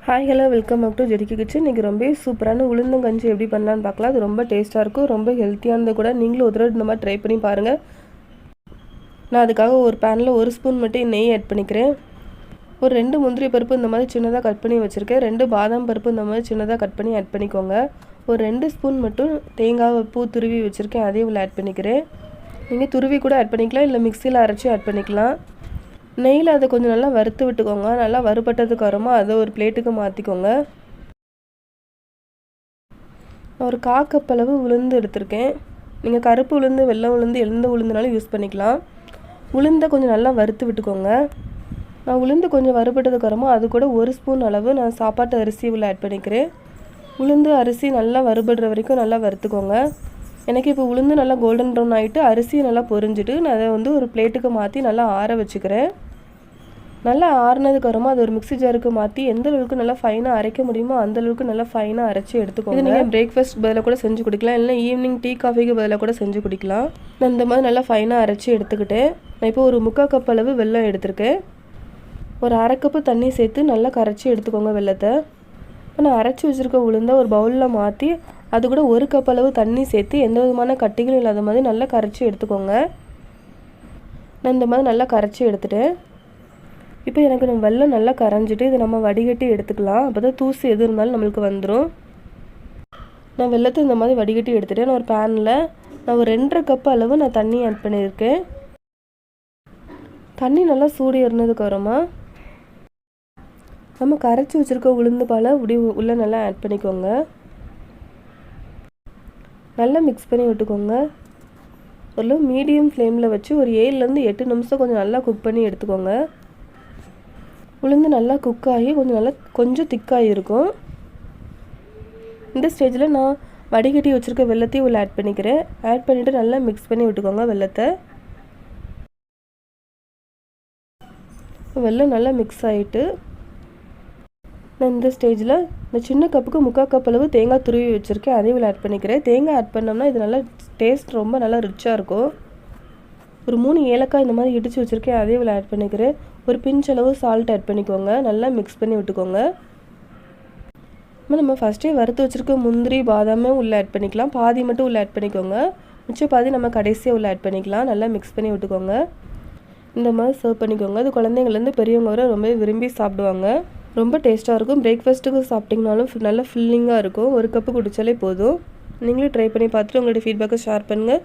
Hi hello welcome back to ஜெடிக்கு kitchen. இன்றைக்கி ரொம்ப சூப்பரான உளுந்தங்கஞ்சி எப்படி பண்ணலான்னு பார்க்கலாம். அது ரொம்ப டேஸ்ட்டாக இருக்கும், ரொம்ப ஹெல்த்தியானது கூட. நீங்களும் ஒரு தடவை இந்த மாதிரி ட்ரை பண்ணி பாருங்கள். நான் அதுக்காக ஒரு பேனில் 1 ஸ்பூன் மட்டும் நெய் ஆட் பண்ணிக்கிறேன். ஒரு 2 முந்திரி பருப்பு இந்த மாதிரி சின்னதாக கட் பண்ணி வச்சுருக்கேன். 2 பாதாம் பருப்பு இந்த மாதிரி சின்னதாக கட் பண்ணி ஆட் பண்ணிக்கோங்க. ஒரு 2 ஸ்பூன் மட்டும் தேங்காய் பூ துருவி வச்சுருக்கேன், அதையும் உள்ள ஆட் பண்ணிக்கிறேன். நீங்கள் துருவி கூட ஆட் பண்ணிக்கலாம், இல்லை மிக்சியில் அரைச்சி ஆட் பண்ணிக்கலாம். நெய்யில் அதை கொஞ்சம் நல்லா வறுத்து விட்டுக்கோங்க. நல்லா வறுபட்டதுக்கு அப்புறமா அதை ஒரு பிளேட்டுக்கு மாற்றிக்கோங்க. ஒரு 1/4 கப் அளவு உளுந்து எடுத்திருக்கேன். நீங்கள் கருப்பு உளுந்து, வெள்ளை உளுந்து, எந்த உளுந்துனாலும் யூஸ் பண்ணிக்கலாம். உளுந்தை கொஞ்சம் நல்லா வறுத்து விட்டுக்கோங்க. நான் உளுந்து கொஞ்சம் வறுபட்டதுக்கு அப்புறமா அது கூட 1 ஸ்பூன் அளவு நான் சாப்பாட்டு அரிசி உள்ள ஆட் பண்ணிக்கிறேன். உளுந்து அரிசி நல்லா வறுபடுற வரைக்கும் நல்லா வறுத்துக்கோங்க. எனக்கு இப்போ உளுந்து நல்லா கோல்டன் ப்ரௌன் ஆகிட்டு அரிசியை நல்லா பொரிஞ்சிட்டு நான் அதை ஒரு பிளேட்டுக்கு மாற்றி நல்லா ஆற வச்சுக்கிறேன். நல்லா ஆறுனதுக்கு அப்புறமா அது ஒரு மிக்ஸி ஜாருக்கு மாற்றி எந்த அளவுக்கு நல்லா ஃபைனாக அரைக்க முடியுமோ அந்தளவுக்கு நல்லா ஃபைனாக அரைச்சி எடுத்துக்கோங்க. நீங்கள் பிரேக்ஃபாஸ்ட் பதிலாக கூட செஞ்சு குடிக்கலாம், இல்லை ஈவினிங் டீ காஃபிக்கு பதிலாக கூட செஞ்சு குடிக்கலாம். நான் இந்த மாதிரி நல்லா ஃபைனாக அரைச்சி எடுத்துக்கிட்டேன். நான் இப்போ ஒரு 3/4 கப் அளவு வெல்லம் எடுத்திருக்கேன். ஒரு 1/2 கப்பு தண்ணி சேர்த்து நல்லா கரைச்சி எடுத்துக்கோங்க வெல்லத்தை. இப்போ நான் அரைச்சி வச்சுருக்க உளுந்த ஒரு பவுலில் மாற்றி அது கூட 1 கப் அளவு தண்ணி சேர்த்து எந்த விதமான கட்டிகளும் இல்லாத மாதிரி நல்லா கரைச்சி எடுத்துக்கோங்க. நான் இந்த மாதிரி நல்லா கரைச்சி எடுத்துட்டேன். இப்போ எனக்கு வெல்லம் நல்லா கரைஞ்சிட்டு இதை நம்ம வடிகட்டி எடுத்துக்கலாம். அப்போ தான் தூசு எது இருந்தாலும் நம்மளுக்கு வந்துடும். நான் வெல்லத்தை இந்த மாதிரி வடிகட்டி எடுத்துகிட்டேன். நான் ஒரு பேனில் நான் ஒரு 2.5 கப் அளவு நான் தண்ணி ஆட் பண்ணியிருக்கேன். தண்ணி நல்லா சூடு ஏறினதுக்கு அப்புறமா நம்ம கரைச்சி வச்சுருக்க உளுந்து பாலை உள்ளே நல்லா ஆட் பண்ணிக்கோங்க. நல்லா மிக்ஸ் பண்ணி விட்டுக்கோங்க. ஒரு மீடியம் ஃப்ளேமில் வச்சு ஒரு 7லேருந்து 8 நிமிஷம் கொஞ்சம் நல்லா குக் பண்ணி எடுத்துக்கோங்க. உளுந்து நல்லா குக் ஆகி கொஞ்சம் திக்காகி இருக்கும். இந்த ஸ்டேஜில் நான் வடிகட்டி வச்சுருக்க வெல்லத்தையும் உள்ள ஆட் பண்ணிக்கிறேன். ஆட் பண்ணிவிட்டு நல்லா மிக்ஸ் பண்ணி விட்டுக்கோங்க வெல்லத்தை. வெல்லம் நல்லா மிக்ஸ் ஆகிட்டு நான் இந்த ஸ்டேஜில் இந்த சின்ன கப்புக்கு 3/4 கப் அளவு தேங்காய் துருவி வச்சுருக்கேன், அதையும் உள்ள ஆட் பண்ணிக்கிறேன். தேங்காய் ஆட் பண்ணோம்னா இது நல்லா டேஸ்ட் ரொம்ப நல்லா ரிச்சாக இருக்கும். ஒரு 3 ஏலக்காய் இந்த மாதிரி இடித்து வச்சுருக்கேன், அதையும் உள்ள ஆட் பண்ணிக்கிறேன். ஒரு பிஞ்ச் அளவு சால்ட் ஆட் பண்ணிக்கோங்க. நல்லா மிக்ஸ் பண்ணி விட்டுக்கோங்க. நம்ம ஃபஸ்ட்டே வறுத்து வச்சுருக்க முந்திரி பாதாமே உள்ளே ஆட் பண்ணிக்கலாம். பாதி மட்டும் உள்ளே ஆட் பண்ணிக்கோங்க. மிச்சம் பாதி நம்ம கடைசியாக உள்ளே ஆட் பண்ணிக்கலாம். நல்லா மிக்ஸ் பண்ணி விட்டுக்கோங்க. இந்த மாதிரி சர்வ் பண்ணிக்கோங்க. அது குழந்தைங்கள்லேருந்து பெரியவங்க வரை ரொம்ப விரும்பி சாப்பிடுவாங்க. ரொம்ப டேஸ்ட்டாக இருக்கும். பிரேக்ஃபாஸ்ட்டுக்கு சாப்பிட்டிங்கனாலும் நல்லா ஃபில்லிங்காக இருக்கும். 1 கப்பு குடித்தாலே போதும். நீங்களும் ட்ரை பண்ணி பார்த்துட்டு உங்களுடைய ஃபீட்பேக்கை ஷேர் பண்ணுங்கள்.